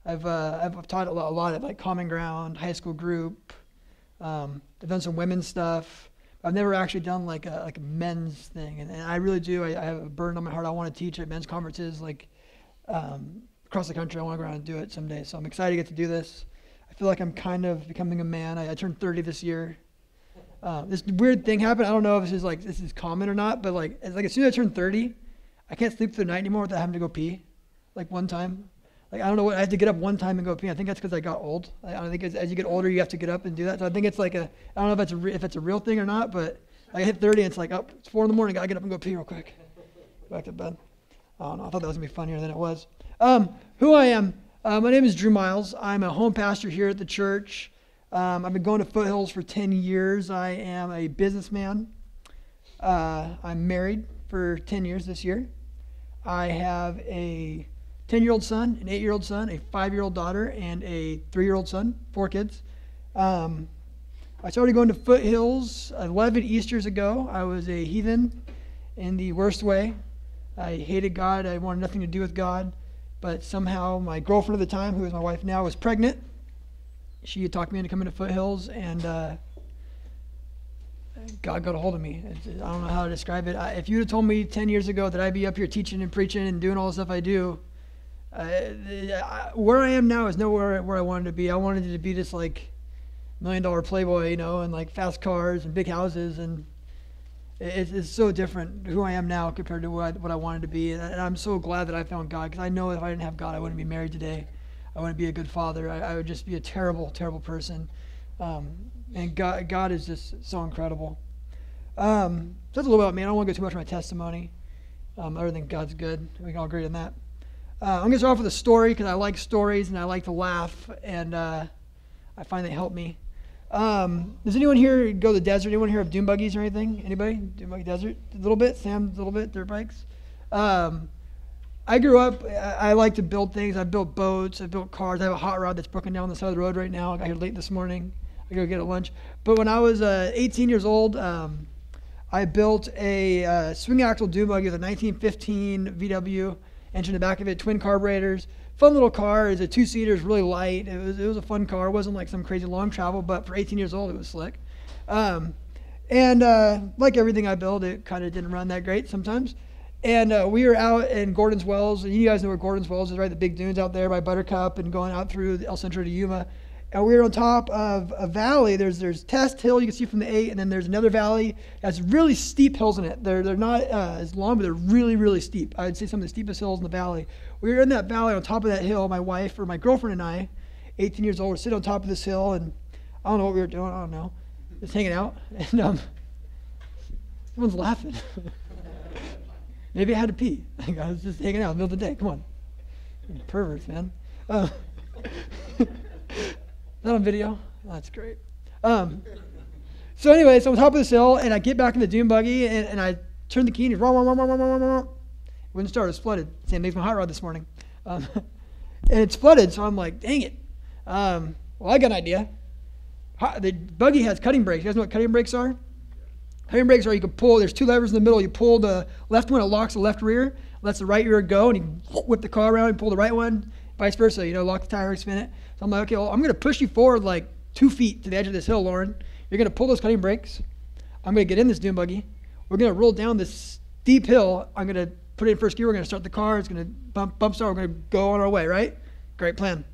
I've taught a lot at like Common Ground, high school group. I've done some women's stuff. I've never actually done like a men's thing, and I really do. I have a burden on my heart. I want to teach at men's conferences like across the country. I want to go around and do it someday. So I'm excited to get to do this. I feel like I'm kind of becoming a man. I turned 30 this year. This weird thing happened. I don't know if this is common or not, but like as soon as I turned 30, I can't sleep through the night anymore without having to go pee. Like one time. Like I don't know what I had to get up one time and go pee. I think that's because I got old. I don't think as you get older you have to get up and do that. So I think it's like I don't know if it's a real thing or not, but I hit 30 and it's like it's 4 in the morning. Gotta get up and go pee real quick. Go back to bed. I don't know. I thought that was gonna be funnier than it was. Who I am. My name is Drew Miles. I'm a home pastor here at the church. I've been going to Foothills for 10 years. I am a businessman. I'm married for 10 years this year. I have a 10-year-old son, an 8-year-old son, a 5-year-old daughter, and a 3-year-old son, 4 kids. I started going to Foothills 11 Easters ago. I was a heathen in the worst way. I hated God. I wanted nothing to do with God. But somehow my girlfriend at the time, who is my wife now, was pregnant. She had talked me into coming to Foothills, and God got a hold of me. I don't know how to describe it. If you had told me 10 years ago that I'd be up here teaching and preaching and doing all the stuff I do, where I am now is nowhere where I wanted to be. I wanted it to be this like $1 million playboy, and like fast cars and big houses, and it's so different who I am now compared to what I wanted to be. And I'm so glad that I found God, because I know if I didn't have God, I wouldn't be married today. I wouldn't be a good father. I would just be a terrible, terrible person. And God is just so incredible. So that's a little about me. I don't want to go too much on my testimony. Other than God's good. We can all agree on that. I'm going to start off with a story because I like stories and I like to laugh, and I find they help me. Does anyone here go to the desert? Anyone here have dune buggies or anything? Anybody? Dune buggy desert? A little bit? Sam, a little bit? Dirt bikes? I grew up, I like to build things. I built boats. I built cars. I have a hot rod that's broken down on the side of the road right now. I got here late this morning. I go get it lunch. But when I was 18 years old, I built a swing axle dune buggy with a 1915 VW engine in the back of it, twin carburetors. Fun little car. It's a 2-seater. It's really light. It was a fun car. It wasn't like some crazy long travel, but for 18 years old, it was slick. And like everything I build, it kind of didn't run that great sometimes. And we were out in Gordon's Wells, and you guys know where Gordon's Wells is, right? The big dunes out there by Buttercup and going out through El Centro to Yuma. And we were on top of a valley. There's Test Hill you can see from the 8, and then there's another valley that's really steep hills in it. They're not as long, but they're really, really steep. I would say some of the steepest hills in the valley. We were in that valley on top of that hill. My wife, or my girlfriend and I, 18 years old, were sitting on top of this hill, and I don't know what we were doing. I don't know. Just hanging out. And everyone's laughing. Maybe I had to pee. I was just hanging out in the middle of the day. Come on. Perverts, man. Is that on video? Oh, that's great. So anyway, so I'm on top of this hill, and I get back in the dune buggy, and I turn the key, and it wouldn't start. It's flooded. Same makes my hot rod this morning. And it's flooded, so I'm like, dang it. Well, I got an idea. The buggy has cutting brakes. You guys know what cutting brakes are? Cutting brakes are you can pull, there's 2 levers in the middle. You pull the left one, it locks the left rear, lets the right rear go, and you whip the car around and pull the right one, vice versa, lock the tire, spin it. So I'm like, okay, well, I'm going to push you forward like 2 feet to the edge of this hill, Lauren. You're going to pull those cutting brakes. I'm going to get in this dune buggy. We're going to roll down this steep hill. I'm going to put it in first gear. We're going to start the car. It's going to bump start. We're going to go on our way, right? Great plan.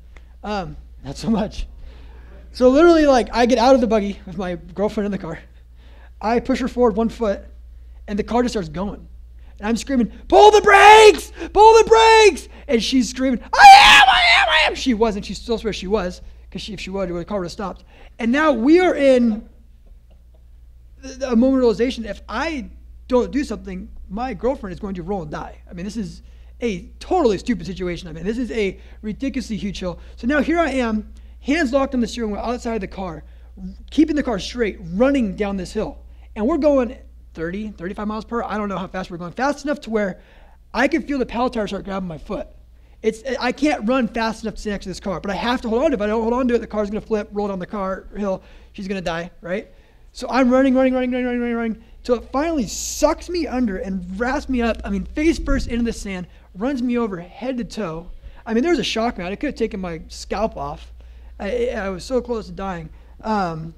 Not so much. So literally, like, I get out of the buggy with my girlfriend in the car. I push her forward 1 foot, and the car just starts going. And I'm screaming, pull the brakes! Pull the brakes! And she's screaming, I am! She wasn't. She still swears she was, because if she would, the car would have stopped. And now we are in a moment of realization. If I don't do something, my girlfriend is going to roll and die. I mean, this is a totally stupid situation. I mean, this is a ridiculously huge hill. So now here I am, hands locked on the steering wheel outside of the car, keeping the car straight, running down this hill. And we're going 30, 35 miles per hour. I don't know how fast we're going. Fast enough to where I can feel the power tire start grabbing my foot. I can't run fast enough to stay next to this car, but I have to hold on to it. If I don't hold on to it, the car's going to flip, roll down the car hill. She's going to die, right? So I'm running, till it finally sucks me under and wraps me up, face first into the sand, runs me over head to toe. I mean, there was a shock, man. It could have taken my scalp off. I was so close to dying. And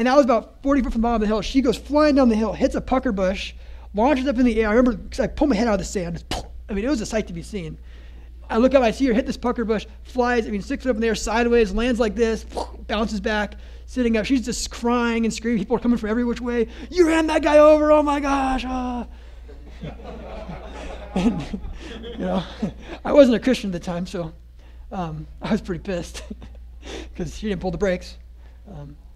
I was about 40 feet from the bottom of the hill. She goes flying down the hill, hits a pucker bush, launches up in the air. I remember, because I pulled my head out of the sand. I mean, it was a sight to be seen. I look up, I see her hit this pucker bush, flies, 6 feet up in the air, sideways, lands like this, bounces back, sitting up. She's just crying and screaming. People are coming from every which way. You ran that guy over, oh my gosh. And, I wasn't a Christian at the time, so I was pretty pissed because she didn't pull the brakes.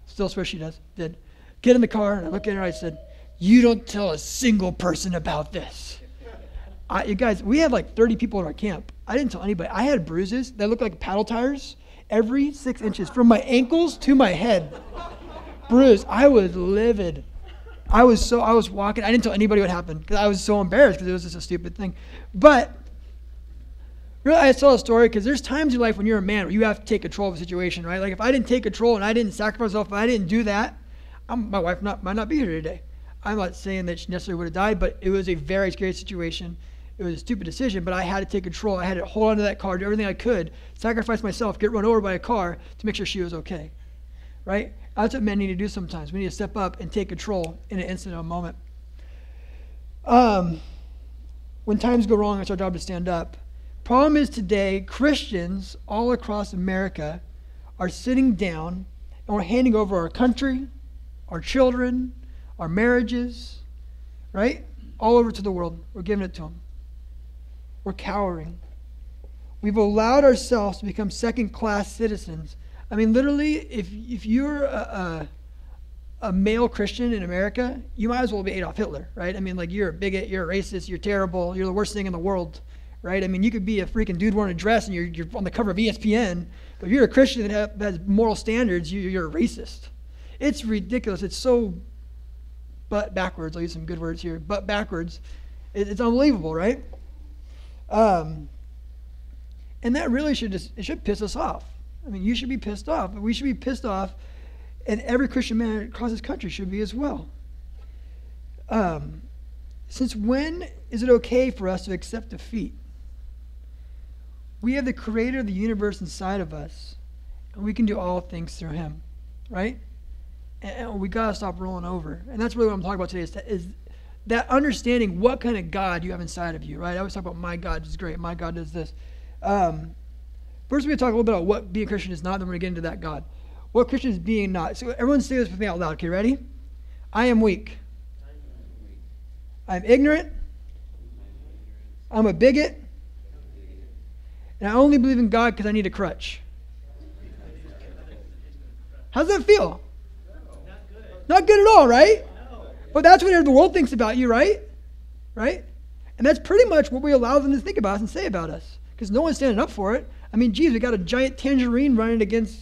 Still swear she did. Get in the car, and I look at her, I said, you don't tell a single person about this. You guys, we had like 30 people in our camp. I didn't tell anybody. I had bruises that looked like paddle tires every 6 inches from my ankles to my head. Bruised. I was livid. I was walking. I didn't tell anybody what happened because I was so embarrassed because it was just a stupid thing. But really, I tell a story because there's times in your life when you're a man where you have to take control of a situation, right? Like if I didn't take control and I didn't sacrifice myself, if I didn't do that, my wife might not be here today. I'm not saying that she necessarily would have died, but it was a very scary situation. It was a stupid decision, but I had to take control. I had to hold on to that car, do everything I could, sacrifice myself, get run over by a car to make sure she was okay, right? That's what men need to do sometimes. We need to step up and take control in an instant, a moment. When times go wrong, it's our job to stand up. Problem is today, Christians all across America are sitting down and we're handing over our country, our children, our marriages, right? All over to the world. We're giving it to them. We're cowering. We've allowed ourselves to become second-class citizens. I mean, literally, if you're a male Christian in America, you might as well be Adolf Hitler, right? I mean, like, you're a bigot, you're a racist, you're terrible, you're the worst thing in the world, right? I mean, you could be a freaking dude wearing a dress and you're on the cover of ESPN, but if you're a Christian that has moral standards, you're a racist. It's ridiculous. It's so butt backwards. I'll use some good words here. Butt backwards. It's unbelievable, right? And that really should piss us off. I mean, you should be pissed off. But we should be pissed off, and every Christian man across this country should be as well. Since when is it okay for us to accept defeat? We have the creator of the universe inside of us, and we can do all things through him, right? And we got to stop rolling over. And that's really what I'm talking about today is that understanding what kind of God you have inside of you, right? I always talk about my God is great. My God does this. First, we're going to talk a little bit about what being a Christian is not, then we're going to get into that God. What Christian is being not. So everyone say this with me out loud. Okay, ready? I am weak. I'm ignorant. I'm a bigot. And I only believe in God because I need a crutch. How's that feel? Not good at all, right? But that's what the world thinks about you, right? Right? And that's pretty much what we allow them to think about us and say about us. Because no one's standing up for it. I mean, geez, we got a giant tangerine running against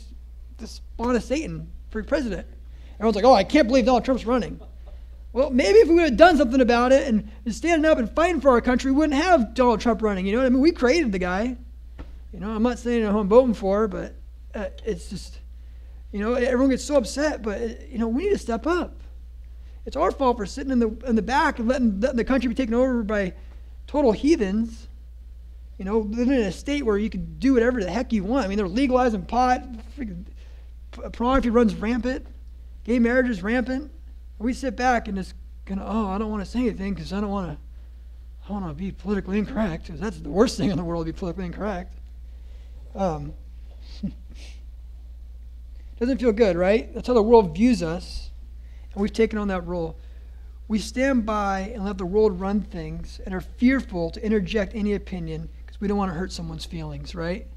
the spawn of Satan for president. Everyone's like, oh, I can't believe Donald Trump's running. Well, maybe if we would have done something about it and standing up and fighting for our country, we wouldn't have Donald Trump running. You know what I mean? We created the guy. You know, I'm not saying who I'm voting for, but it's just, everyone gets so upset. But, we need to step up. It's our fault for sitting in the back and letting the country be taken over by total heathens. Living in a state where you can do whatever the heck you want. I mean, they're legalizing pot. Pornography runs rampant. Gay marriage is rampant. We sit back and just I don't want to say anything because I don't want to be politically incorrect, because that's the worst thing in the world, to be politically incorrect. Doesn't feel good, right? That's how the world views us, and we've taken on that role. We stand by and let the world run things and are fearful to interject any opinion because we don't want to hurt someone's feelings, right?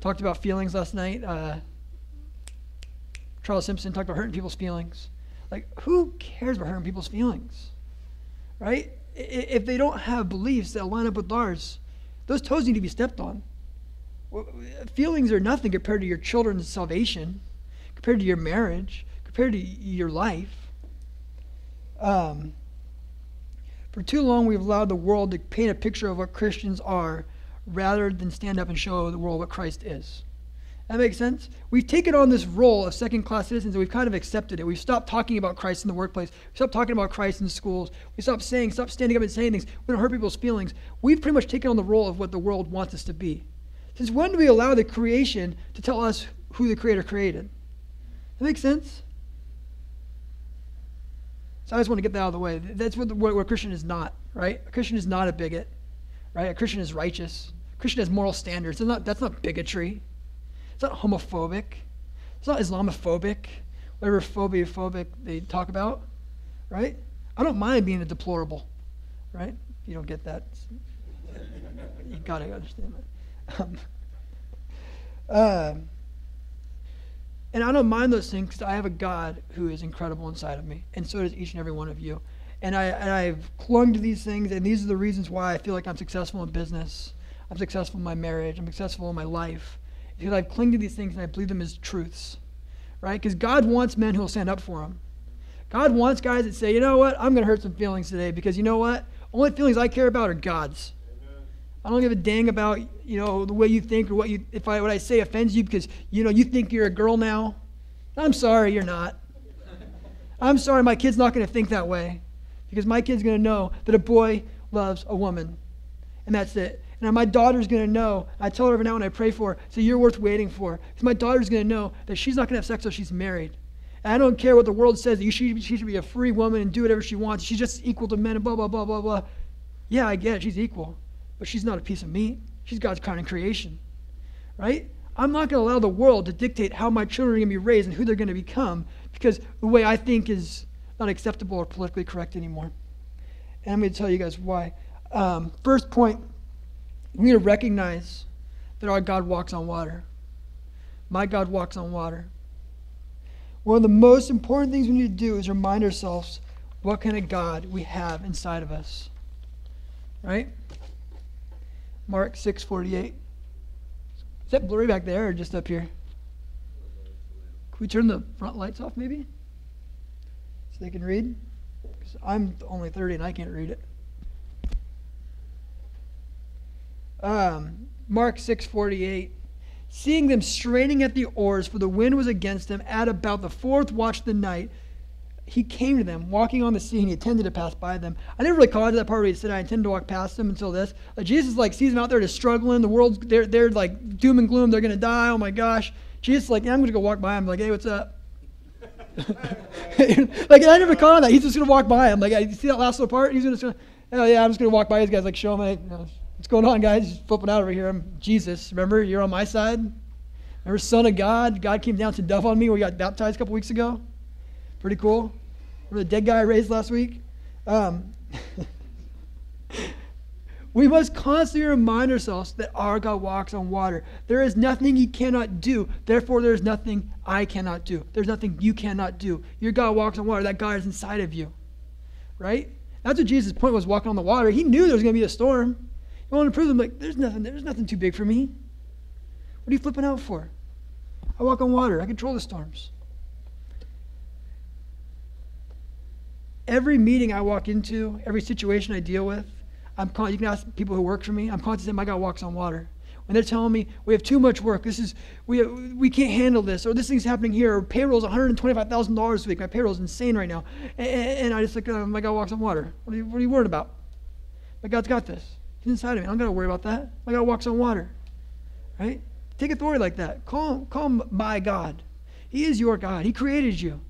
Talked about feelings last night. Charles Simpson talked about hurting people's feelings. Like, who cares about hurting people's feelings, right? If they don't have beliefs that line up with ours, those toes need to be stepped on. Feelings are nothing compared to your children's salvation, compared to your marriage, compared to your life. For too long, we've allowed the world to paint a picture of what Christians are rather than stand up and show the world what Christ is. That makes sense? We've taken on this role of second-class citizens, and we've kind of accepted it. We've stopped talking about Christ in the workplace. We stopped talking about Christ in schools. We stopped standing up and saying things. We don't hurt people's feelings. We've pretty much taken on the role of what the world wants us to be. Since when do we allow the creation to tell us who the Creator created? That makes sense? So I just want to get that out of the way. That's what a Christian is not, right? A Christian is not a bigot, right? A Christian is righteous. A Christian has moral standards. That's not bigotry. It's not homophobic. It's not Islamophobic, whatever phobic they talk about, right? I don't mind being a deplorable, right? If you don't get that, you got to understand that. And I don't mind those things because I have a God who is incredible inside of me, and so does each and every one of you. And I've clung to these things, and these are the reasons why I feel like I'm successful in business. I'm successful in my marriage. I'm successful in my life. Because I've clung to these things and I believe them as truths, right? Because God wants men who will stand up for him. God wants guys that say, you know what, I'm going to hurt some feelings today because you know what? Only feelings I care about are God's. Amen. I don't give a dang about, the way you think or what I say offends you because, you think you're a girl now. I'm sorry, you're not. I'm sorry, my kid's not going to think that way because my kid's going to know that a boy loves a woman, and that's it. And my daughter's going to know, I tell her every now when I pray for her, so you're worth waiting for. Because my daughter's going to know that she's not going to have sex until she's married. And I don't care what the world says, that she should be a free woman and do whatever she wants. She's just equal to men and blah, blah, blah, blah, blah. Yeah, I get it, she's equal. But she's not a piece of meat. She's God's crown in creation, right? I'm not going to allow the world to dictate how my children are going to be raised and who they're going to become because the way I think is not acceptable or politically correct anymore. And I'm going to tell you guys why. First point, we need to recognize that our God walks on water. My God walks on water. One of the most important things we need to do is remind ourselves what kind of God we have inside of us. Right? Mark 6:48. Is that blurry back there or just up here? Can we turn the front lights off maybe? So they can read? Because I'm only 30 and I can't read it. Mark 6:48. Seeing them straining at the oars, for the wind was against them, at about the fourth watch of the night, he came to them, walking on the sea, and he intended to pass by them. I never really caught to that part where he said, I intend to walk past them until this. Jesus sees them out there just struggling. The world's, they're like doom and gloom. They're going to die. Oh my gosh. Jesus I'm going to go walk by him. Like, hey, what's up? I never caught on that. He's just going to walk by him. You see that last little part? He's just going to, oh yeah, I'm just going to walk by these guys, show them, what's going on, guys? Just flipping out over here. I'm Jesus. Remember, you're on my side. Remember, Son of God. God came down to dove on me when we got baptized a couple weeks ago. Pretty cool. Remember the dead guy I raised last week? We must constantly remind ourselves that our God walks on water. There is nothing he cannot do. Therefore, there is nothing I cannot do. There's nothing you cannot do. Your God walks on water. That God is inside of you. Right? That's what Jesus' point was, walking on the water. He knew there was going to be a storm. He wanted to prove them, there's nothing too big for me. What are you flipping out for? I walk on water. I control the storms. Every meeting I walk into, every situation I deal with, you can ask people who work for me, I'm constantly saying, my God walks on water. When they're telling me, we have too much work, we can't handle this, or this thing's happening here, or payroll's $125,000 a week, my payroll's insane right now. And I just my God walks on water. What are you worried about? My God's got this. He's inside of me. I don't got to worry about that. My God walks on water. Right? Take authority like that. Call him my God. He is your God. He created you.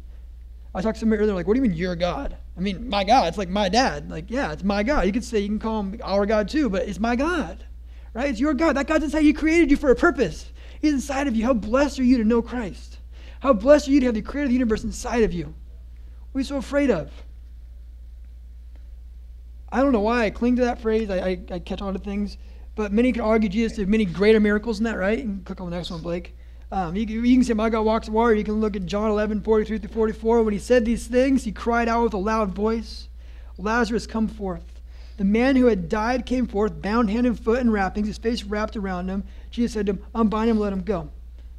I talked to somebody earlier, what do you mean your God? I mean, my God. It's like my dad. Yeah, it's my God. You can call him our God too, but it's my God. Right? It's your God. That God's inside. He created you for a purpose. He's inside of you. How blessed are you to know Christ? How blessed are you to have the creator of the universe inside of you? What are you so afraid of? I don't know why I cling to that phrase. I catch on to things. But many can argue Jesus did many greater miracles than that, right? You can click on the next one, Blake. You can say, my God walks on water. You can look at John 11:43-44. When he said these things, he cried out with a loud voice, Lazarus, come forth. The man who had died came forth, bound hand and foot in wrappings, his face wrapped around him. Jesus said to him, unbind him, let him go.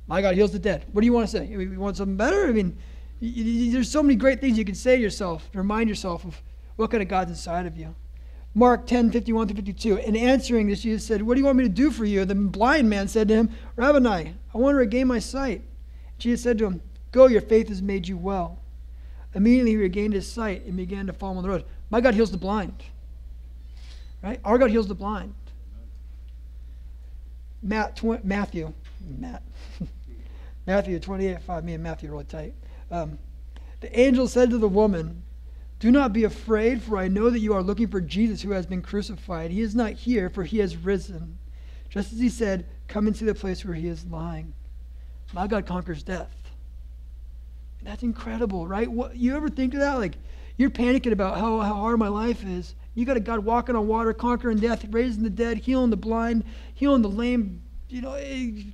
My God heals the dead. What do you want to say? You want something better? I mean, there's so many great things you can say to yourself, to remind yourself of what kind of God's inside of you. Mark 10:51-52. In answering this, Jesus said, what do you want me to do for you? The blind man said to him, Rabboni, I want to regain my sight. Jesus said to him, go, your faith has made you well. Immediately he regained his sight and began to follow on the road. My God heals the blind. Right? Our God heals the blind. Matthew 28:5. Me and Matthew are really tight. The angel said to the woman, "Do not be afraid, for I know that you are looking for Jesus who has been crucified. He is not here, for he has risen. Just as he said, come and see the place where he is lying." My God conquers death. And that's incredible, right? You ever think of that? Like, you're panicking about how hard my life is. You got a God walking on water, conquering death, raising the dead, healing the blind, healing the lame,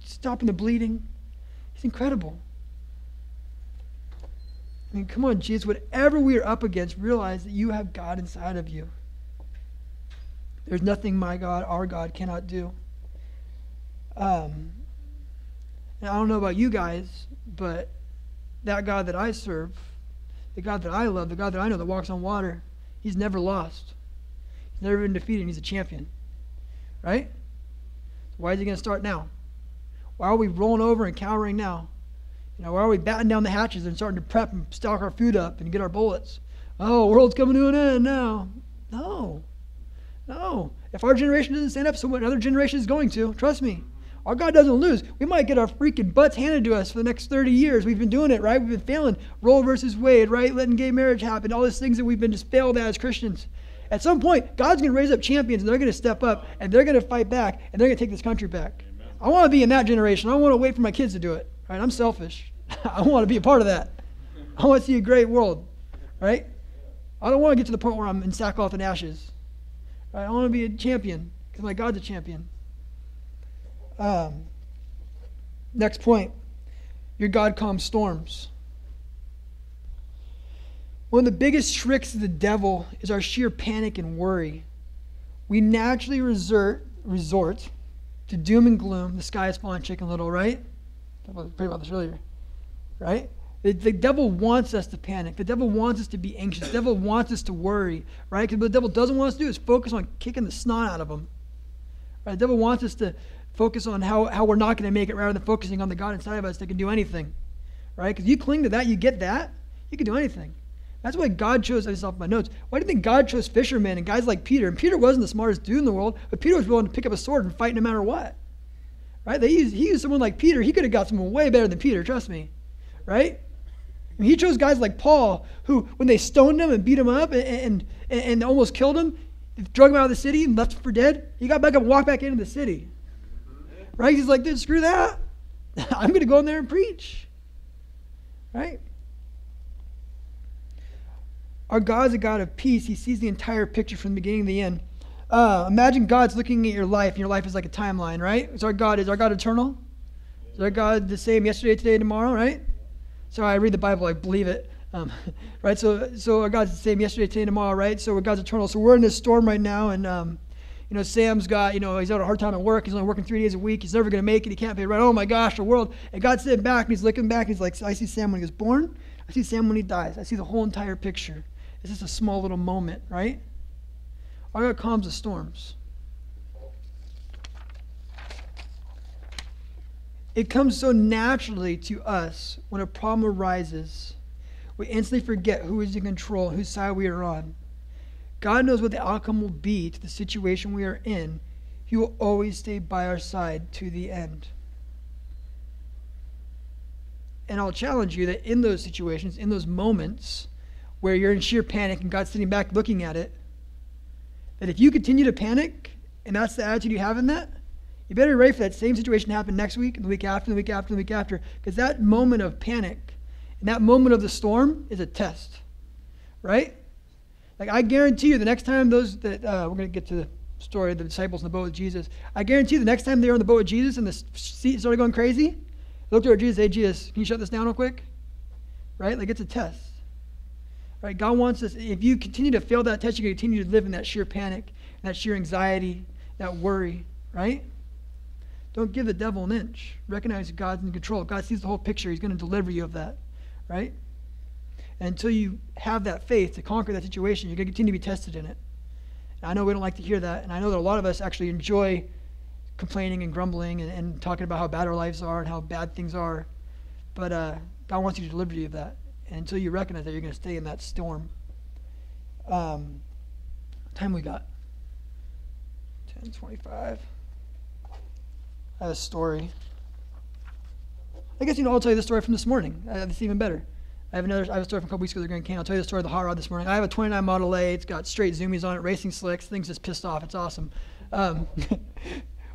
stopping the bleeding. It's incredible. I mean, come on, Jesus, whatever we are up against, realize that you have God inside of you. There's nothing my God, our God, cannot do. And I don't know about you guys, but that God that I serve, the God that I love, the God that I know that walks on water, he's never lost. He's never been defeated, and he's a champion. Right? Why is he going to start now? Why are we rolling over and cowering now? Why are we batting down the hatches and starting to prep and stock our food up and get our bullets? Oh, world's coming to an end now. No. If our generation doesn't stand up, so another generation is going to. Trust me. Our God doesn't lose. We might get our freaking butts handed to us for the next 30 years. We've been doing it, right? We've been failing. Roe versus Wade, right? Letting gay marriage happen. All these things that we've been just failed at as Christians. At some point, God's going to raise up champions, and they're going to step up, and they're going to fight back, and they're going to take this country back. Amen. I want to be in that generation. I don't want to wait for my kids to do it. Right? I'm selfish. I want to be a part of that. I want to see a great world. Right? I don't want to get to the point where I'm in sackcloth and ashes. Right? I want to be a champion because my God's a champion. Next point. Your God calms storms. One of the biggest tricks of the devil is our sheer panic and worry. We naturally resort to doom and gloom. The sky is falling, Chicken Little, right? I prayed about this earlier, right? The devil wants us to panic. The devil wants us to be anxious. The devil wants us to worry, right? Because what the devil doesn't want us to do is focus on kicking the snot out of him. Right? The devil wants us to focus on how we're not going to make it rather than focusing on the God inside of us that can do anything, right? Because you cling to that, you get that, you can do anything. That's why God chose, I just off my notes, why do you think God chose fishermen and guys like Peter? And Peter wasn't the smartest dude in the world, but Peter was willing to pick up a sword and fight no matter what. Right? He used someone like Peter. He could have got someone way better than Peter, trust me. Right? And he chose guys like Paul, who, when they stoned him and beat him up and almost killed him, drug him out of the city and left him for dead, he got back up and walked back into the city. Right? He's like, dude, screw that. I'm going to go in there and preach. Right? Our God's a God of peace. He sees the entire picture from the beginning to the end. Imagine God's looking at your life, and your life is like a timeline, right? Is our God eternal? Is our God the same yesterday, today, tomorrow, right? So I read the Bible, I believe it. Right? So our God's the same yesterday, today, tomorrow, right? So God's eternal. So we're in this storm right now, and Sam's got, he's having a hard time at work. He's only working 3 days a week. He's never going to make it. He can't pay rent. Oh my gosh, the world. And God's sitting back, and he's looking back, and he's like, I see Sam when he was born. I see Sam when he dies. I see the whole entire picture. It's just a small little moment, right? Our God calms the storms. It comes so naturally to us when a problem arises. We instantly forget who is in control, whose side we are on. God knows what the outcome will be to the situation we are in. He will always stay by our side to the end. And I'll challenge you that in those situations, in those moments where you're in sheer panic and God's sitting back looking at it, that if you continue to panic, and that's the attitude you have in that, you better be ready for that same situation to happen next week, and the week after, and the week after, and the week after. Because that moment of panic, and that moment of the storm is a test. Right? Like, I guarantee you the next time we're going to get to the story of the disciples in the boat with Jesus. I guarantee you the next time they were on the boat with Jesus and the sea started going crazy, they looked over at Jesus and said, hey, Jesus, can you shut this down real quick? Right? Like, it's a test. Right? God wants us, if you continue to fail that test, you're going to continue to live in that sheer panic, that sheer anxiety, that worry, right? Don't give the devil an inch. Recognize God's in control. God sees the whole picture. He's going to deliver you of that, right? And until you have that faith to conquer that situation, you're going to continue to be tested in it. And I know we don't like to hear that, and I know that a lot of us actually enjoy complaining and grumbling and talking about how bad our lives are and how bad things are, but God wants you to deliver you of that. And until you recognize that, you're going to stay in that storm. What time we got? 10:25. I have a story. I guess, I'll tell you the story from this morning. It's even better. I have a story from a couple weeks ago, the Grand Canyon. I'll tell you the story of the hot rod this morning. I have a 29 Model A. It's got straight zoomies on it, racing slicks. Thing's just pissed off. It's awesome.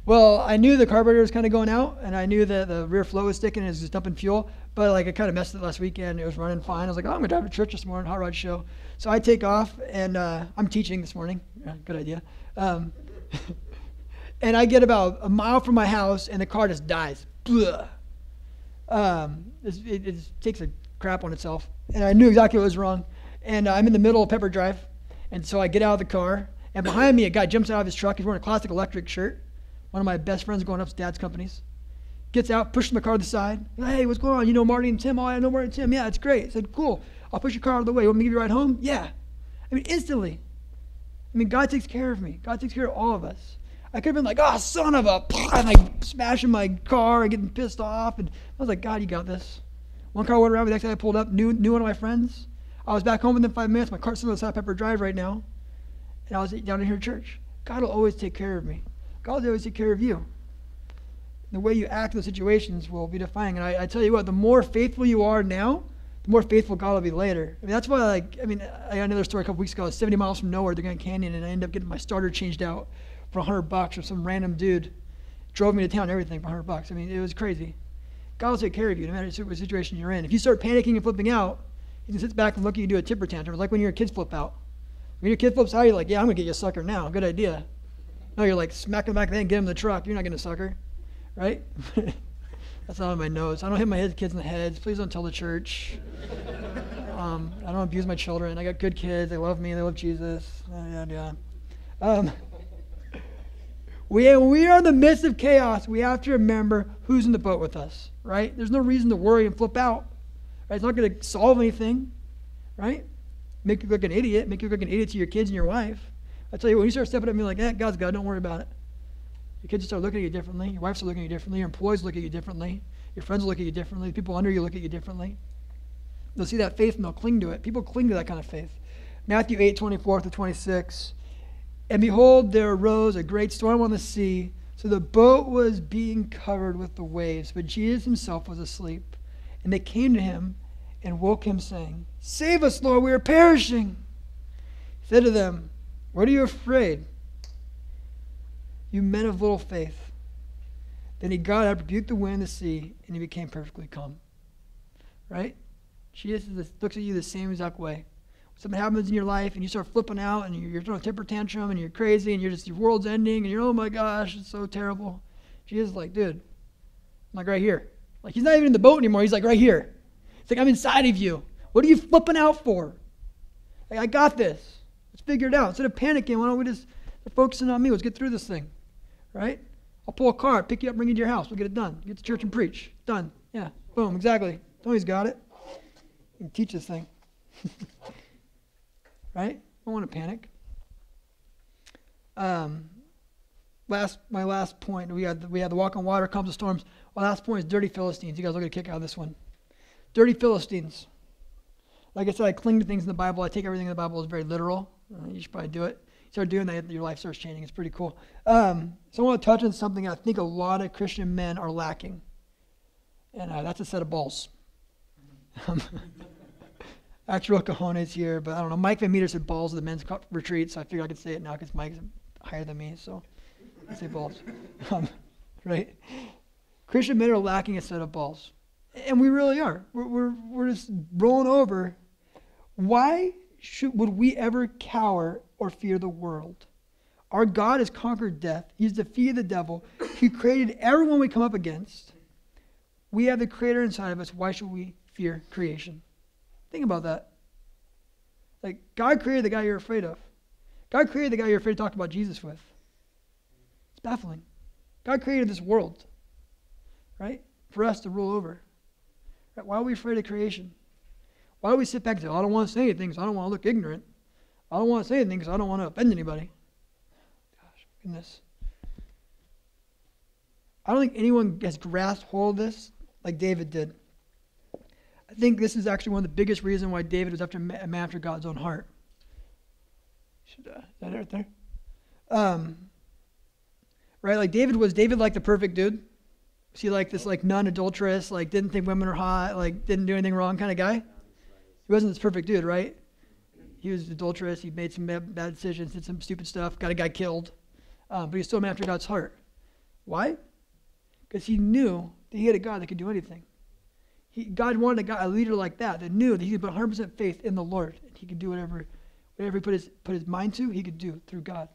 Well, I knew the carburetor was kind of going out, and I knew that the rear flow was sticking and it was just dumping fuel. But I kind of messed it last weekend. It was running fine. I was like, I'm going to drive to church this morning, hot rod show. So I take off, and I'm teaching this morning. Yeah, good idea. And I get about a mile from my house, and the car just dies. Blah. It takes a crap on itself. And I knew exactly what was wrong. And I'm in the middle of Pepper Drive. And so I get out of the car. And behind me, a guy jumps out of his truck. He's wearing a Classic Electric shirt. One of my best friends growing up's dad's companies. Gets out, pushes my car to the side. Hey, what's going on? You know Marty and Tim? Oh, I know Marty and Tim. Yeah, it's great. I said, cool. I'll push your car out of the way. You want me to give you a ride home? Yeah. Instantly. God takes care of me. God takes care of all of us. I could have been like, oh, son of a, and smashing my car and getting pissed off. And I was like, God, you got this. One car went around, the next day I pulled up, knew one of my friends. I was back home within 5 minutes. My car's still on the side of Pepper Drive right now. And I was down here at church. God will always take care of me. God will always take care of you. The way you act in those situations will be defining. And I tell you what, the more faithful you are now, the more faithful God will be later. that's why, I got another story a couple weeks ago. I was 70 miles from nowhere, the Grand Canyon, and I ended up getting my starter changed out for $100 from some random dude. Drove me to town and everything for $100. It was crazy. God will take care of you no matter what situation you're in. If you start panicking and flipping out, he can sit back and look at you do a temper tantrum. It's like when your kids flip out. When your kid flips out, you're like, yeah, I'm going to get you a sucker now. Good idea. No, you're like, smack him back then, get him in the truck. You're not going to sucker. Right? That's not on my notes. I don't hit my kids in the heads. Please don't tell the church. I don't abuse my children. I got good kids. They love me. They love Jesus. When we are in the midst of chaos, we have to remember who's in the boat with us, right? There's no reason to worry and flip out. Right? It's not going to solve anything, right? Make you look like an idiot. Make you look like an idiot to your kids and your wife. I tell you, when you start stepping up and being like, God's God, don't worry about it. Your kids will start looking at you differently. Your wife will look at you differently. Your employees look at you differently. Your friends will look at you differently. The people under you look at you differently. They'll see that faith and they'll cling to it. People cling to that kind of faith. Matthew 8:24-26. And behold, there arose a great storm on the sea, so the boat was being covered with the waves, but Jesus himself was asleep. And they came to him and woke him, saying, Save us, Lord, we are perishing. He said to them, What are you afraid, you men of little faith? Then he got up, rebuked the wind and the sea, and he became perfectly calm. Right? Jesus looks at you the same exact way. Something happens in your life and you start flipping out and you're throwing a temper tantrum and you're crazy and your world's ending and you're, oh my gosh, it's so terrible. Jesus is like, dude, I'm like right here. Like he's not even in the boat anymore. He's like right here. It's like, I'm inside of you. What are you flipping out for? Like, I got this. Let's figure it out. Instead of panicking, why don't we just focusing on me? Let's get through this thing, right? I'll pull a car, pick you up, bring you to your house. We'll get it done. Get to church and preach. Done. Yeah. Boom. Exactly. Tony's got it. You can teach this thing. Right? Don't want to panic. My last point, we had the walk on water, comes the storms. My last point is dirty Philistines. You guys will get a kick out of this one. Dirty Philistines. Like I said, I cling to things in the Bible. I take everything in the Bible as very literal. You should probably do it. You start doing that, your life starts changing. It's pretty cool. So I want to touch on something I think a lot of Christian men are lacking. And that's a set of balls. Actual cojones here, but I don't know. Mike Van Meter said balls at the men's retreat, so I figured I could say it now because Mike's higher than me, so I say balls. Right? Christian men are lacking a set of balls. And we really are. We're just rolling over. Why would we ever cower or fear the world? Our God has conquered death. He's defeated the devil. He created everyone we come up against. We have the Creator inside of us. Why should we fear creation? Think about that. Like, God created the guy you're afraid of. God created the guy you're afraid to talk about Jesus with. It's baffling. God created this world, right, for us to rule over. Right? Why are we afraid of creation? Why do we sit back and say, I don't want to say anything because I don't want to look ignorant. I don't want to say anything because I don't want to offend anybody. Gosh, goodness. I don't think anyone has grasped hold of this like David did. I think this is actually one of the biggest reasons why David was a man after God's own heart. Is that it right there? right? Like was David like the perfect dude? Was he like this like non-adulterous, like didn't think women are hot, like didn't do anything wrong kind of guy? He wasn't this perfect dude, right? He was adulterous. He made some bad decisions, did some stupid stuff, got a guy killed. But he's still a man after God's heart. Why? Because he knew that he had a God that could do anything. God wanted a leader like that knew that he could put 100% faith in the Lord. And he could do whatever he put his mind to, he could do through God.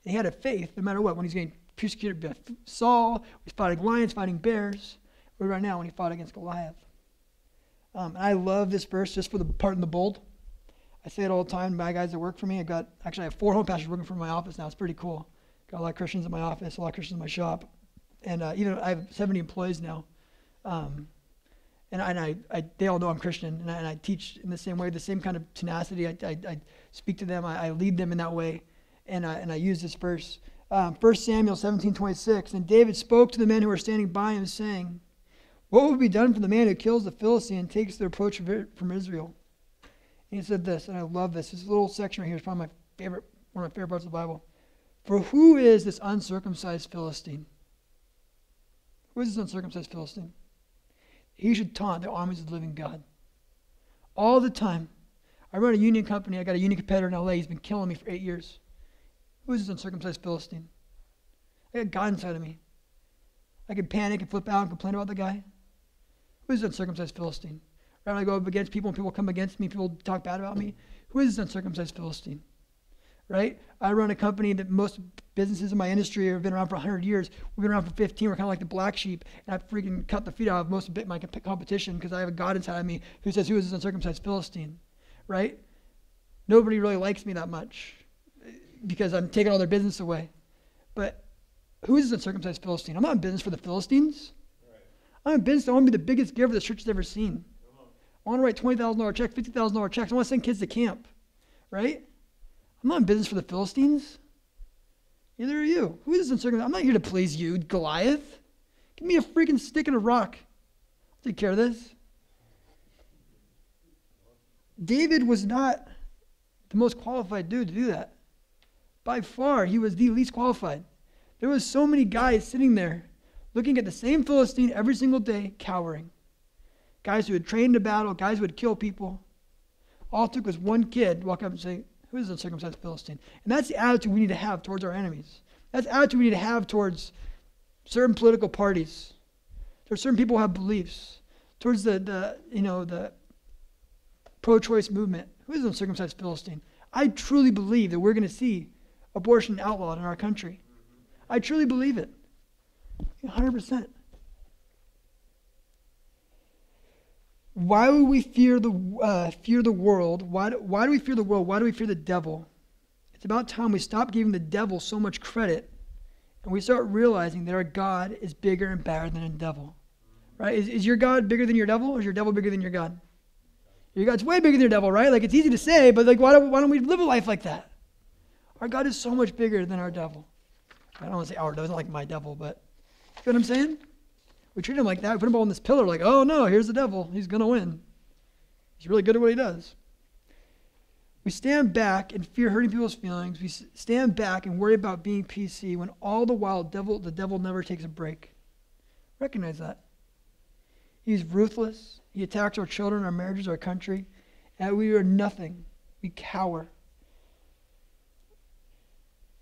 And he had a faith no matter what. When he's getting persecuted by Saul, he's fighting lions, fighting bears. Or right now when he fought against Goliath. And I love this verse just for the part in the bold. I say it all the time. My guys that work for me, I have 4 home pastors working for my office now. It's pretty cool. Got a lot of Christians in my office, a lot of Christians in my shop. And even I have 70 employees now. And they all know I'm Christian, and I teach in the same way, the same kind of tenacity. I speak to them, I lead them in that way, and I use this verse. 1 Samuel 17:26, and David spoke to the men who were standing by him, saying, what will be done for the man who kills the Philistine and takes the reproach from Israel? And he said this, and I love this. This little section right here is probably one of my favorite parts of the Bible. For who is this uncircumcised Philistine? Who is this uncircumcised Philistine? He should taunt the armies of the living God. All the time. I run a union company. I got a union competitor in LA. He's been killing me for 8 years. Who is this uncircumcised Philistine? I got God inside of me. I can panic and flip out and complain about the guy. Who is this uncircumcised Philistine? Right when I go up against people and people come against me, people talk bad about me. Who is this uncircumcised Philistine? Right? I run a company that most businesses in my industry have been around for 100 years. We've been around for 15. We're kind of like the black sheep. And I freaking cut the feet out of most of my competition because I have a God inside of me who says, who is this uncircumcised Philistine? Right? Nobody really likes me that much because I'm taking all their business away. But who is this uncircumcised Philistine? I'm not in business for the Philistines. Right. I'm in business. I want to be the biggest giver this church has ever seen. I want to write $20,000 checks, $50,000 checks. I want to send kids to camp. Right? I'm not in business for the Philistines. Neither are you. Who is this uncircumcised? I'm not here to please you, Goliath. Give me a freaking stick and a rock. I'll take care of this. David was not the most qualified dude to do that. By far, he was the least qualified. There was so many guys sitting there looking at the same Philistine every single day, cowering. Guys who had trained to battle, guys who would kill people. All it took was one kid walk up and say, who is the uncircumcised Philistine? And that's the attitude we need to have towards our enemies. That's the attitude we need to have towards certain political parties. Towards certain people who have beliefs. Towards the pro-choice movement. Who is the uncircumcised Philistine? I truly believe that we're going to see abortion outlawed in our country. I truly believe it. 100%. Why would we fear the world? Why do we fear the world? Why do we fear the devil? It's about time we stop giving the devil so much credit and we start realizing that our God is bigger and badder than a devil. Right? Is your God bigger than your devil, or is your devil bigger than your God? Your God's way bigger than your devil, right? Like, it's easy to say, but like, why don't we live a life like that? Our God is so much bigger than our devil. I don't want to say our devil, it's not like my devil, but you know what I'm saying? We treat him like that. We put him on this pillar like, oh no, here's the devil. He's going to win. He's really good at what he does. We stand back and fear hurting people's feelings. We stand back and worry about being PC when all the while the devil never takes a break. Recognize that. He's ruthless. He attacks our children, our marriages, our country. And we are nothing. We cower.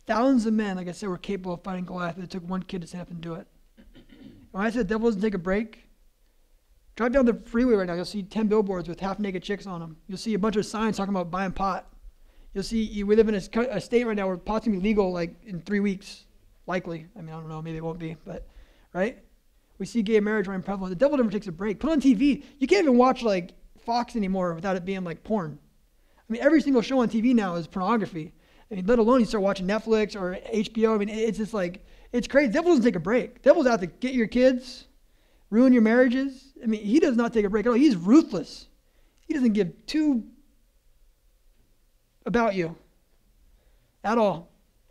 Thousands of men, like I said, were capable of fighting Goliath, but it took one kid to stand up and do it. When I said the devil doesn't take a break, drive down the freeway right now, you'll see 10 billboards with half-naked chicks on them. You'll see a bunch of signs talking about buying pot. You'll see, we live in a state right now where pot's going to be legal like in 3 weeks, likely. I mean, I don't know, maybe it won't be, but, right? We see gay marriage running prevalent. The devil never takes a break. Put on TV. You can't even watch like Fox anymore without it being like porn. I mean, every single show on TV now is pornography. I mean, let alone you start watching Netflix or HBO. I mean, it's just like, it's crazy. The devil doesn't take a break. The devil's out to get your kids, ruin your marriages. I mean, he does not take a break at all. He's ruthless. He doesn't give two about you at all.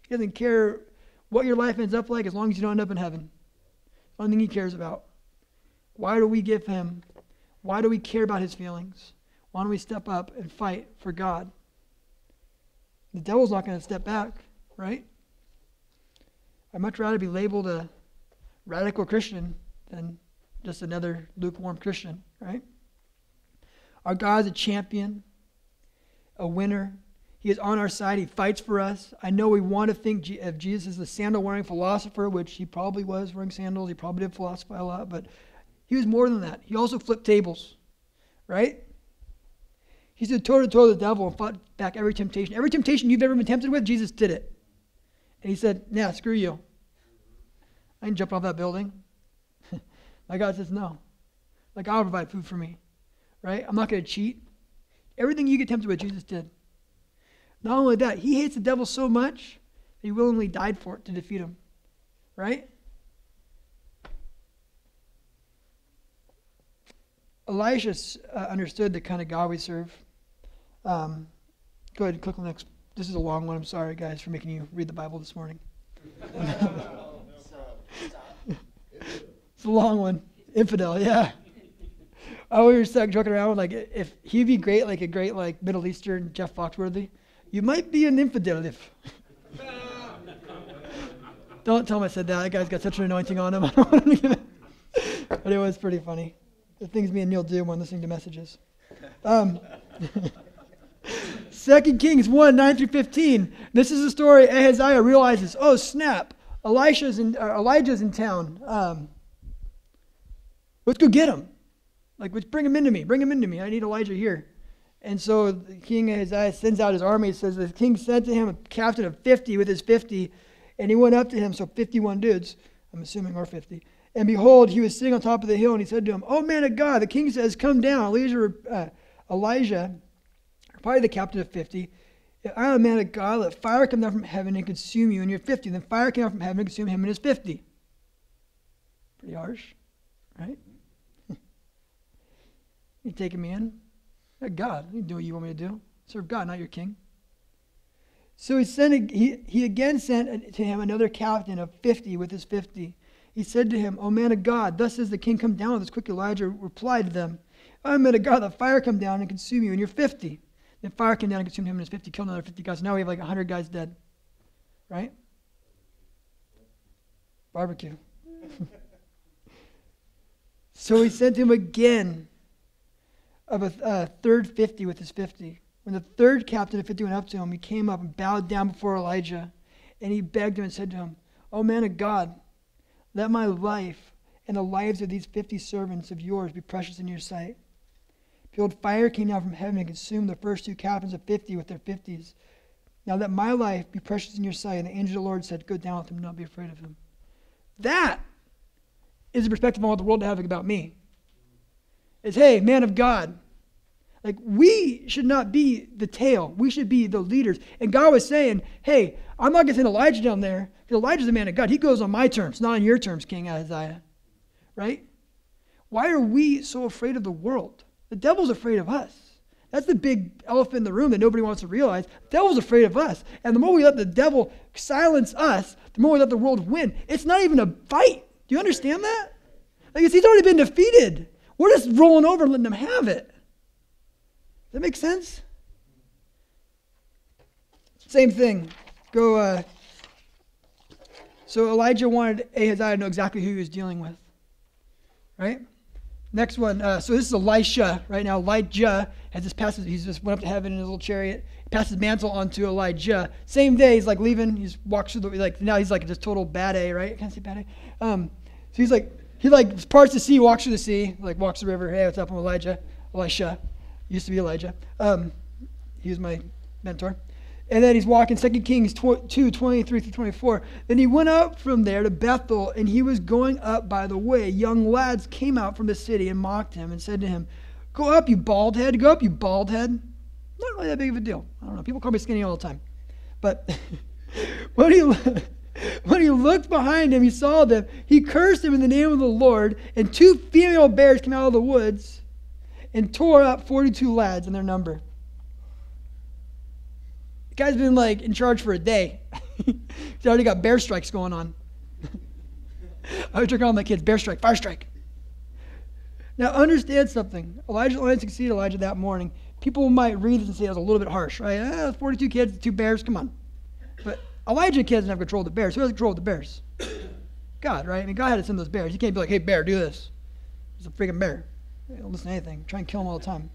He doesn't care what your life ends up like as long as you don't end up in heaven. The only thing he cares about. Why do we give him? Why do we care about his feelings? Why don't we step up and fight for God? The devil's not going to step back, right? I'd much rather be labeled a radical Christian than just another lukewarm Christian, right? Our God is a champion, a winner. He is on our side. He fights for us. I know we want to think of Jesus as the sandal-wearing philosopher, which he probably was wearing sandals. He probably did philosophize a lot, but he was more than that. He also flipped tables, right? He stood toe-to-toe with the devil and fought back every temptation. Every temptation you've ever been tempted with, Jesus did it. And he said, "Yeah, screw you. I ain't jumping off that building." My God says, no. My God will provide food for me, right? I'm not going to cheat. Everything you get tempted with, Jesus did. Not only that, he hates the devil so much that he willingly died for it to defeat him, right? Elisha understood the kind of God we serve. Go ahead and click on the next. This is a long one. I'm sorry, guys, for making you read the Bible this morning. It's a long one. Infidel, yeah. We were joking around with, like, if he'd be great, like a great, like, Middle Eastern Jeff Foxworthy, you might be an infidel if. Don't tell him I said that. That guy's got such an anointing on him. I don't want him to get it. But it was pretty funny. The things me and Neil do when listening to messages. 2 Kings 1, 9 through 15. This is the story. Ahaziah realizes, oh, snap. Elijah's in town. Let's go get him. Like, let's bring him into me. Bring him into me. I need Elijah here. And so King Ahaziah sends out his army. It says the king sent to him a captain of 50 with his 50. And he went up to him, so 51 dudes, I'm assuming, or 50. And behold, he was sitting on top of the hill, and he said to him, "Oh, man of God, the king says, come down." Elijah, probably the captain of 50, "If I am a man of God, let fire come down from heaven and consume you and your 50. Then fire came down from heaven and consumed him and his 50. Pretty harsh, right? You taking me in? You're God. You do what you want me to do. Serve God, not your king. So he again sent to him another captain of 50 with his 50. He said to him, "O man of God, thus says the king, come down with us quick." Elijah replied to them, "O man of God, let fire come down and consume you and your 50. Then fire came down and consumed him and his 50, killed another 50 guys. So now we have like 100 guys dead. Right? Barbecue. So he sent him again of a third 50 with his 50. When the third captain of 50 went up to him, he came up and bowed down before Elijah. And he begged him and said to him, "O man of God, let my life and the lives of these 50 servants of yours be precious in your sight." Behold, fire came down from heaven and consumed the first two captains of 50 with their 50s. Now let my life be precious in your sight. And the angel of the Lord said, "Go down with him, not be afraid of him." That is the perspective I want the world to have about me. It's, hey, man of God. Like, we should not be the tail. We should be the leaders. And God was saying, hey, I'm not going to send Elijah down there, because Elijah's a man of God. He goes on my terms, not on your terms, King Ahaziah. Right? Why are we so afraid of the world? The devil's afraid of us. That's the big elephant in the room that nobody wants to realize. The devil's afraid of us. And the more we let the devil silence us, the more we let the world win. It's not even a fight. Do you understand that? Like, he's already been defeated. We're just rolling over and letting him have it. Does that make sense? Same thing. So Elijah wanted Ahaziah to know exactly who he was dealing with. Right? Next one. So this is Elisha. Right now, Elijah has this passage. He's just went up to heaven in his little chariot. Passes mantle onto Elijah. Same day, he's like leaving. He just walks through now he's like just total bad A, right? Can I say bad A? So he's like, he parts the sea, walks through the sea, like walks the river. Hey, what's up? I'm Elisha. Used to be Elijah. He was my mentor. And then he's walking, 2 Kings 2, 23 through 24. Then he went up from there to Bethel, and he was going up by the way. Young lads came out from the city and mocked him and said to him, "Go up, you bald head. Go up, you bald head." Not really that big of a deal. I don't know. People call me skinny all the time. But when he looked behind him, he saw them. He cursed him in the name of the Lord, and 2 female bears came out of the woods and tore up 42 lads in their number. The guy's been like in charge for a day. He's already got bear strikes going on. I was calling my kids bear strike, fire strike. Now understand something. Elijah only succeeded Elijah that morning. People might read this and say it was a little bit harsh, right? 42 kids, 2 bears, come on. But Elijah doesn't have control of the bears. Who has control of the bears? God, right? I mean, God had to send those bears. You can't be like, hey, bear, do this. It's a freaking bear. They don't listen to anything. Try and kill them all the time.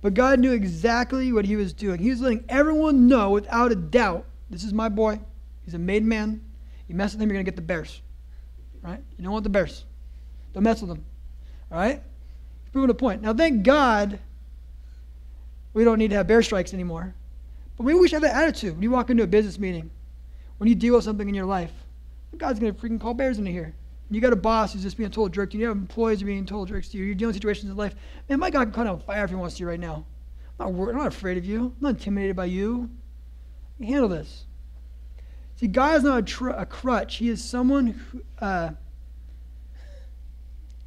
But God knew exactly what he was doing. He was letting everyone know without a doubt, this is my boy. He's a made man. You mess with him, you're going to get the bears. Right? You don't want the bears. Don't mess with them. All right? He's proving a point. Now, thank God we don't need to have bear strikes anymore. But maybe we should have that attitude when you walk into a business meeting, when you deal with something in your life. God's going to freaking call bears into here. You got a boss who's just being told jerk to you. You have employees who are being told jerks to you. You're dealing with situations in life. Man, my God can call down fire if he wants to right now. I'm not afraid of you. I'm not intimidated by you. You handle this. See, God is not a crutch. He is someone who,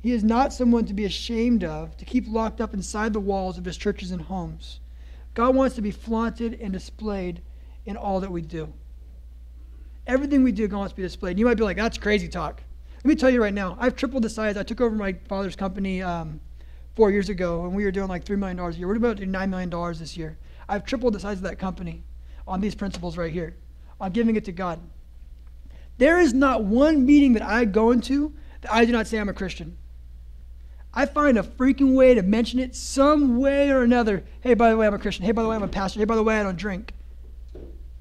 he is not someone to be ashamed of, to keep locked up inside the walls of his churches and homes. God wants to be flaunted and displayed in all that we do. Everything we do, God wants to be displayed. You might be like, that's crazy talk. Let me tell you right now, I've tripled the size. I took over my father's company 4 years ago, and we were doing like $3 million a year. We're about to do $9 million this year. I've tripled the size of that company on these principles right here, on giving it to God. There is not one meeting that I go into that I do not say I'm a Christian. I find a freaking way to mention it some way or another. Hey, by the way, I'm a Christian. Hey, by the way, I'm a pastor. Hey, by the way, I don't drink.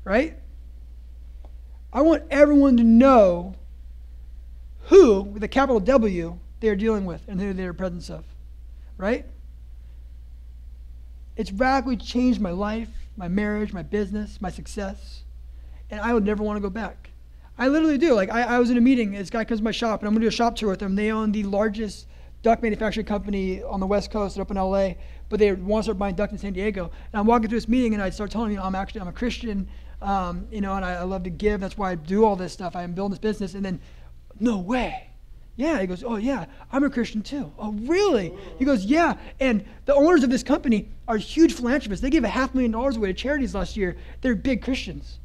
Right? I want everyone to know who, with a capital W, they are dealing with and who they are presence of. Right? It's radically changed my life, my marriage, my business, my success, and I would never want to go back. I literally do. Like, I was in a meeting, this guy comes to my shop, and I'm going to do a shop tour with them. They own the largest duck manufacturing company on the West Coast up in LA, but they want to start buying duck in San Diego. And I'm walking through this meeting, and I start telling him, I'm a Christian, and I love to give. That's why I do all this stuff. I'm building this business. And then, no way. Yeah. He goes, oh, yeah, I'm a Christian too. Oh, really? He goes, yeah. And the owners of this company are huge philanthropists. They gave $500,000 away to charities last year. They're big Christians.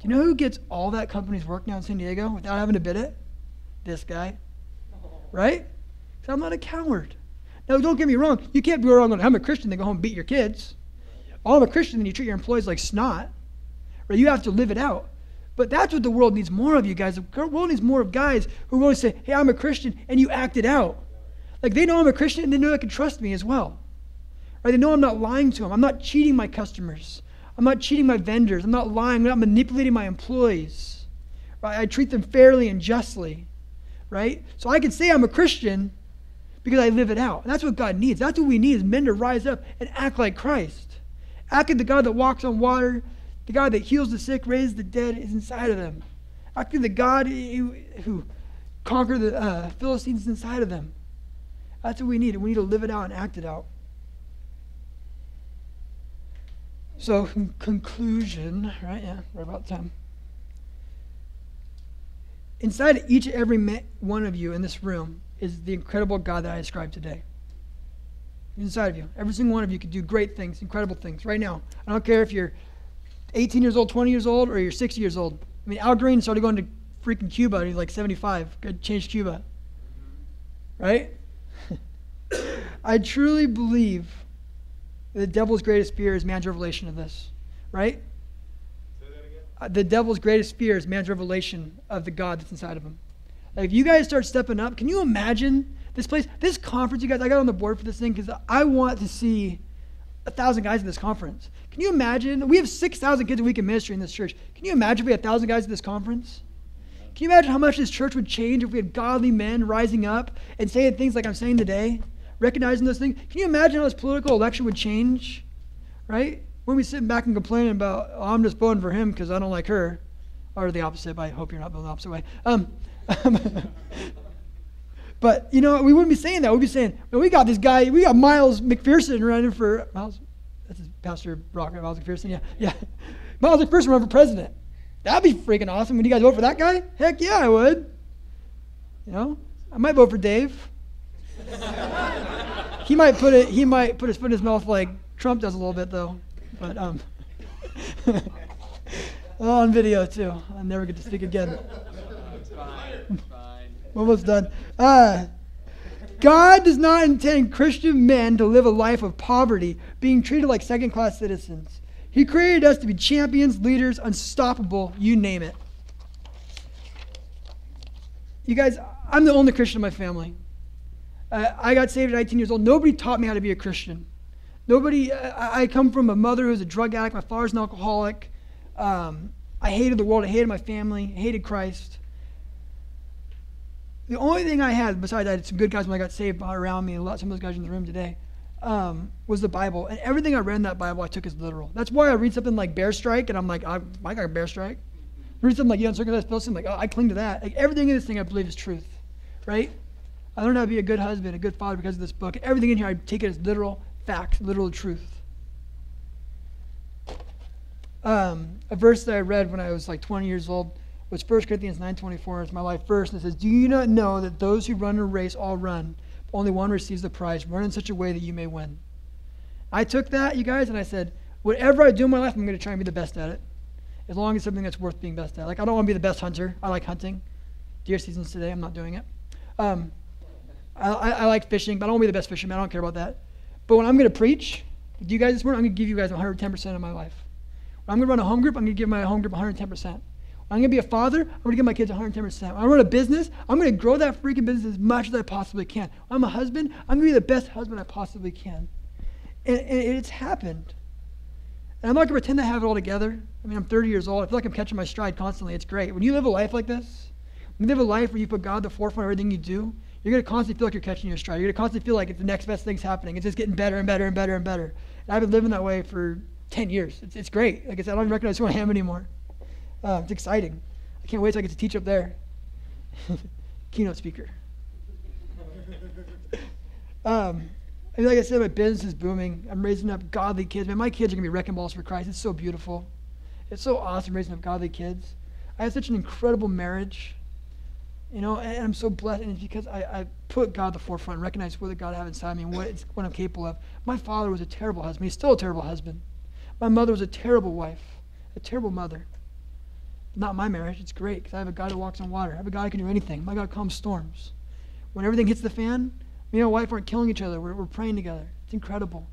Do you know who gets all that company's work now in San Diego without having to bid it? This guy. Right? Because I'm not a coward. Now, don't get me wrong. You can't be wrong going, I'm a Christian, then go home and beat your kids. Oh, I'm a Christian, then you treat your employees like snot. Right? You have to live it out. But that's what the world needs more of, you guys. The world needs more of guys who really say, hey, I'm a Christian, and you act it out. Like, they know I'm a Christian, and they know they can trust me as well. Right? They know I'm not lying to them. I'm not cheating my customers. I'm not cheating my vendors. I'm not lying. I'm not manipulating my employees. Right? I treat them fairly and justly. Right? So I can say I'm a Christian because I live it out. And that's what God needs. That's what we need, is men to rise up and act like Christ. Act like the God that walks on water, the God that heals the sick, raises the dead, is inside of them. Act like the God who conquered the Phillies is inside of them. That's what we need. We need to live it out and act it out. So, in conclusion, right? Yeah, right about time. Inside each and every one of you in this room is the incredible God that I described today. Inside of you. Every single one of you can do great things, incredible things right now. I don't care if you're 18 years old, 20 years old, or you're 60 years old. I mean, Al Green started going to freaking Cuba, and he's like 75. Changed Cuba. Right? I truly believe that the devil's greatest fear is man's revelation of this. Right? Say that again. The devil's greatest fear is man's revelation of the God that's inside of him. Like, if you guys start stepping up, can you imagine this place, this conference, you guys, I got on the board for this thing because I want to see 1,000 guys in this conference. Can you imagine? We have 6,000 kids a week in ministry in this church. Can you imagine if we had 1,000 guys at this conference? Can you imagine how much this church would change if we had godly men rising up and saying things like I'm saying today, recognizing those things? Can you imagine how this political election would change? Right? When we sitting back and complaining about, oh, I'm just voting for him because I don't like her. Or the opposite, but I hope you're not voting the opposite way. But, you know, we wouldn't be saying that. We'd be saying, well, we got this guy, we got Miles McPherson running for, Miles, that's his Pastor Brock, Miles McPherson, yeah. Miles McPherson running for president. That'd be freaking awesome. Would you guys vote for that guy? Heck yeah, I would. You know, I might vote for Dave. He might put his foot in his mouth like Trump does a little bit, though. But, on video, too. I'll never get to speak again. Almost done. God does not intend Christian men to live a life of poverty, being treated like second-class citizens. He created us to be champions, leaders, unstoppable, you name it. You guys, I'm the only Christian in my family. I got saved at 19 years old. Nobody taught me how to be a Christian. I come from a mother who's a drug addict. My father's an alcoholic. I hated the world. I hated my family. I hated Christ. The only thing I had, besides I had some good guys when I got saved around me, and some of those guys in the room today, was the Bible. And everything I read in that Bible I took as literal. That's why I read something like bear strike, and I'm like, I got a bear strike. I read something like, uncircumcised Philistine, like, oh, I cling to that. Like, everything in this thing I believe is truth, right? I learned how to be a good husband, a good father because of this book. Everything in here, I take it as literal facts, literal truth. A verse that I read when I was like 20 years old was 1 Corinthians 9:24. It's my life verse, and it says, "Do you not know that those who run a race all run, but only one receives the prize? Run in such a way that you may win." I took that, you guys, and I said, whatever I do in my life, I'm going to try and be the best at it. As long as it's something that's worth being best at. Like, I don't want to be the best hunter. I like hunting. Deer season's today. I'm not doing it. I like fishing, but I don't want to be the best fisherman. I don't care about that. But when I'm going to preach, do you guys this morning, I'm going to give you guys 110% of my life. When I'm going to run a home group, I'm going to give my home group 110%. When I'm going to be a father, I'm going to give my kids 110%. When I run a business, I'm going to grow that freaking business as much as I possibly can. When I'm a husband, I'm going to be the best husband I possibly can. And it's happened. And I'm not going to pretend to have it all together. I mean, I'm 30 years old. I feel like I'm catching my stride constantly. It's great. When you live a life like this, when you live a life where you put God at the forefront of everything you do, you're going to constantly feel like you're catching your stride. You're going to constantly feel like it's the next best thing's happening. It's just getting better and better and better and better. And I've been living that way for 10 years. It's great. Like I said, I don't even recognize who I am anymore. It's exciting. I can't wait till I get to teach up there. Keynote speaker. I mean, like I said, my business is booming. I'm raising up godly kids. Man, my kids are going to be wrecking balls for Christ. It's so beautiful. It's so awesome raising up godly kids. I have such an incredible marriage, and I'm so blessed. And it's because I put God at the forefront and recognize what God I have inside me and what I'm capable of. My father was a terrible husband. He's still a terrible husband. My mother was a terrible wife, a terrible mother. Not my marriage. It's great because I have a God who walks on water. I have a God who can do anything. My God calms storms. When everything hits the fan, me and my wife aren't killing each other. We're praying together. It's incredible.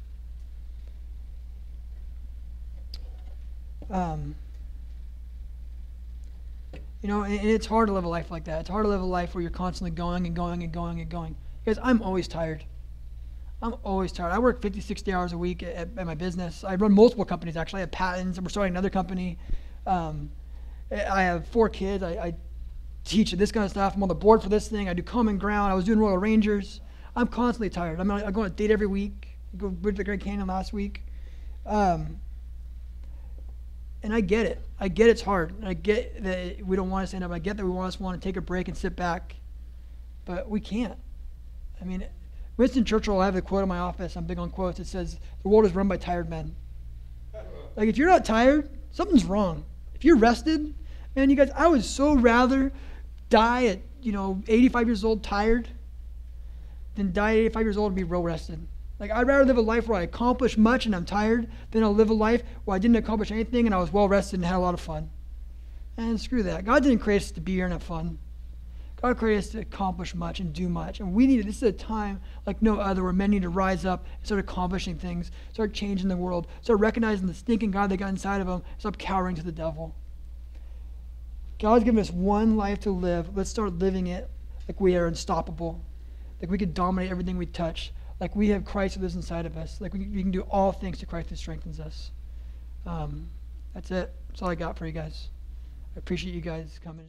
And it's hard to live a life like that. It's hard to live a life where you're constantly going and going and going and going. Because I'm always tired. I'm always tired. I work 50, 60 hours a week at my business. I run multiple companies, actually. I have patents, and we're starting another company. I have 4 kids. I teach this kind of stuff. I'm on the board for this thing. I do Common Ground. I was doing Royal Rangers. I'm constantly tired. I go on a date every week. I go to the Great Canyon last week. And I get it. I get it's hard. And I get that we don't want to stand up. I get that we want to take a break and sit back. But we can't. I mean, Winston Churchill, I have a quote in my office. I'm big on quotes. It says, "The world is run by tired men." Like, if you're not tired, something's wrong. If you're rested, man, you guys, I would so rather die at, 85 years old tired than die at 85 years old and be real rested. Like, I'd rather live a life where I accomplish much and I'm tired than I'll live a life where I didn't accomplish anything and I was well rested and had a lot of fun. And screw that. God didn't create us to be here and have fun. God created us to accomplish much and do much. And this is a time like no other where men need to rise up and start accomplishing things, start changing the world, start recognizing the stinking God they got inside of them, stop cowering to the devil. God's given us one life to live. Let's start living it like we are unstoppable, like we could dominate everything we touch, like we have Christ who lives inside of us, like we can do all things to Christ who strengthens us. That's it. That's all I got for you guys. I appreciate you guys coming.